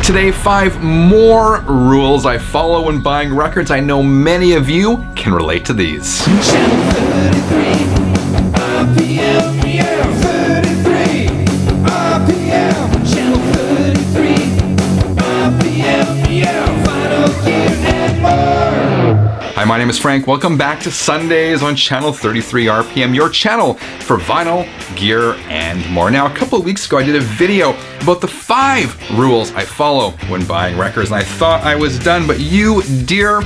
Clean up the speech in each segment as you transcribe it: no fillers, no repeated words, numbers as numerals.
Today, 5 more rules I follow when buying records. I know many of you can relate to these. Channel 33, RPM, yeah, 33, RPM, Channel 33, RPM, yeah, vinyl gear and more. Hi, my name is Frank. Welcome back to Sundays on Channel 33 RPM, your channel for vinyl, gear, and more. Now, a couple of weeks ago, I did a video about the 5 rules I follow when buying records, and I thought I was done, but you, dear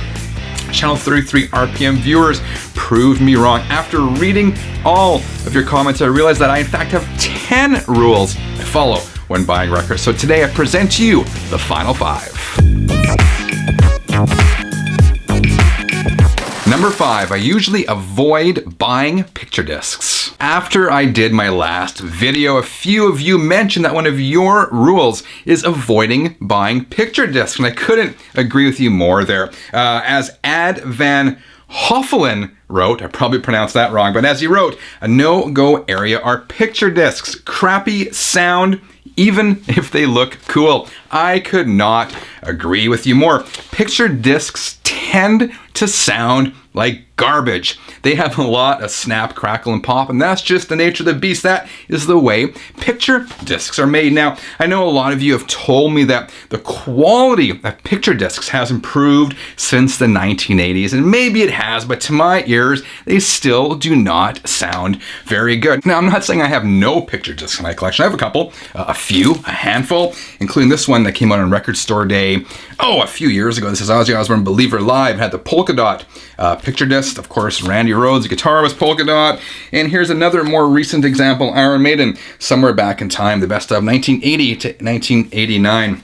Channel 33 RPM viewers, proved me wrong. After reading all of your comments, I realized that I, in fact, have 10 rules I follow when buying records. So today, I present to you the final 5. Number 5, I usually avoid buying picture discs. After I did my last video, a few of you mentioned that one of your rules is avoiding buying picture discs, and I couldn't agree with you more there. As Ad Van Hoffelen wrote, I probably pronounced that wrong, but as he wrote, a no-go area are picture discs. Crappy sound, even if they look cool. I could not agree with you more. Picture discs tend to sound like garbage. They have a lot of snap, crackle, and pop, and that's just the nature of the beast. That is the way picture discs are made. Now, I know a lot of you have told me that the quality of picture discs has improved since the 1980s, and maybe it has, but to my ears, they still do not sound very good. Now, I'm not saying I have no picture discs in my collection. I have a couple, a handful, including this one that came out on Record Store Day, a few years ago. This is Ozzy Osbourne Believer Live. It had the polka dot picture disc. Of course, Randy Rhoads' guitar was polka dot. And here's another more recent example, Iron Maiden, somewhere back in time, the best of 1980 to 1989.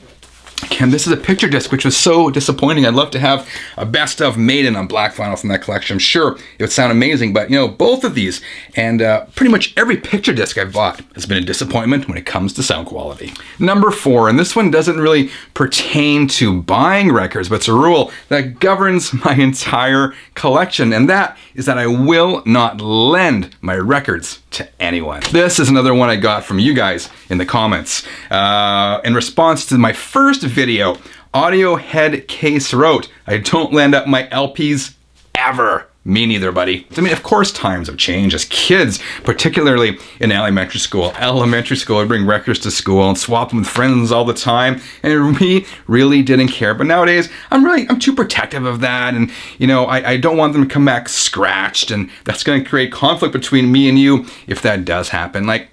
Again, this is a picture disc, which was so disappointing. I'd love to have a best of Maiden on black vinyl from that collection. I'm sure it would sound amazing, but both of these and pretty much every picture disc I've bought has been a disappointment when it comes to sound quality. Number 4, and this one doesn't really pertain to buying records, but it's a rule that governs my entire collection, and that is that I will not lend my records to anyone. This is another one I got from you guys in the comments. In response to my first video, Audio Head Case wrote, I don't lend up my LPs ever. Me neither, buddy. I mean, of course, times have changed. As kids, particularly in elementary school, I'd bring records to school and swap them with friends all the time, and we really didn't care. But nowadays, I'm too protective of that, and I don't want them to come back scratched, and that's going to create conflict between me and you if that does happen. I'd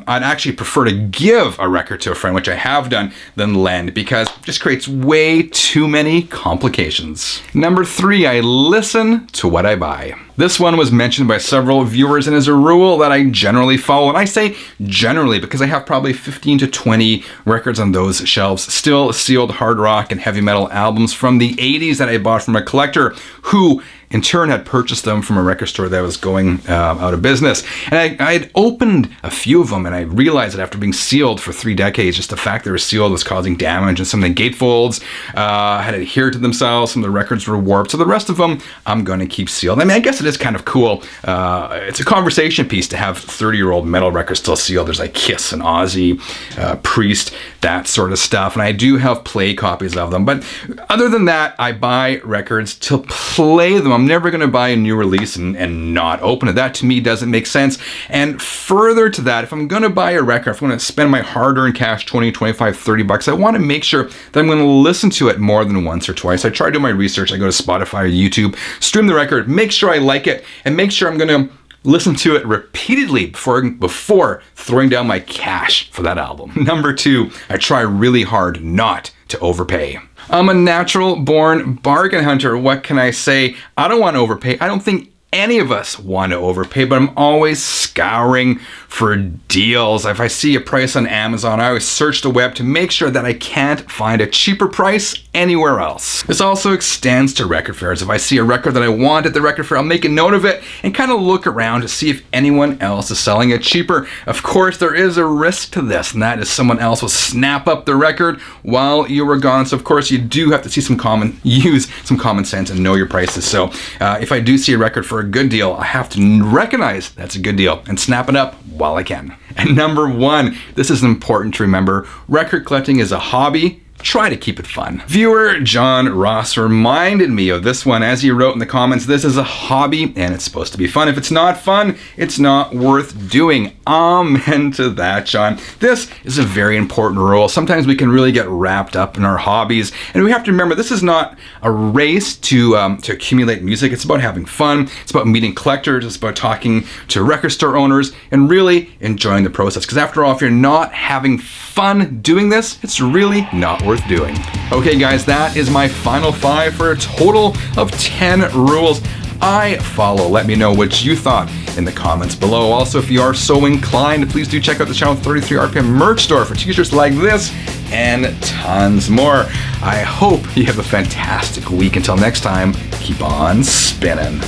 actually prefer to give a record to a friend, which I have done, than lend, because it just creates way too many complications. Number 3, I listen to what I buy. This one was mentioned by several viewers and is a rule that I generally follow. And I say generally because I have probably 15 to 20 records on those shelves, still sealed hard rock and heavy metal albums from the 80s that I bought from a collector who in turn had purchased them from a record store that was going out of business. And I had opened a few of them, and I realized that after being sealed for 3 decades, just the fact they were sealed was causing damage, and some of the gatefolds had adhered to themselves, some of the records were warped. So the rest of them, I'm going to keep sealed. I mean, I guess it is kind of cool. It's a conversation piece to have 30-year-old metal records still sealed. There's like Kiss and Ozzy, Priest, that sort of stuff. And I do have play copies of them. But other than that, I buy records to play them. I'm never going to buy a new release and not open it. That to me doesn't make sense. And further to that, if I'm going to buy a record, if I'm going to spend my hard-earned cash, 20, 25, 30 bucks, I want to make sure that I'm going to listen to it more than once or twice. I try to do my research. I go to Spotify or YouTube, stream the record, make sure I like it, and make sure I'm going to listen to it repeatedly before throwing down my cash for that album. Number 2, I try really hard not to overpay. I'm a natural-born bargain hunter. What can I say? I don't want to overpay. I don't think any of us want to overpay, but I'm always scouring for deals. If I see a price on Amazon, I always search the web to make sure that I can't find a cheaper price anywhere else. This also extends to record fairs. If I see a record that I want at the record fair, I'll make a note of it and kind of look around to see if anyone else is selling it cheaper. Of course, there is a risk to this, and that is someone else will snap up the record while you were gone. So of course, you do have to use some common sense and know your prices. So if I do see a record for a good deal, I have to recognize that's a good deal and snap it up while I can. And number 1, this is important to remember. Record collecting is a hobby, try to keep it fun. Viewer John Ross reminded me of this one as he wrote in the comments, this is a hobby and it's supposed to be fun. If it's not fun, it's not worth doing. Amen to that, John. This is a very important rule. Sometimes we can really get wrapped up in our hobbies, and we have to remember this is not a race to accumulate music. It's about having fun. It's about meeting collectors. It's about talking to record store owners and really enjoying the process. Because after all, if you're not having fun doing this, it's really not worth doing. Okay, guys, that is my final 5 for a total of 10 rules I follow. Let me know what you thought in the comments below. Also, if you are so inclined, please do check out the Channel 33 RPM merch store for t-shirts like this and tons more. I hope you have a fantastic week. Until next time, keep on spinning.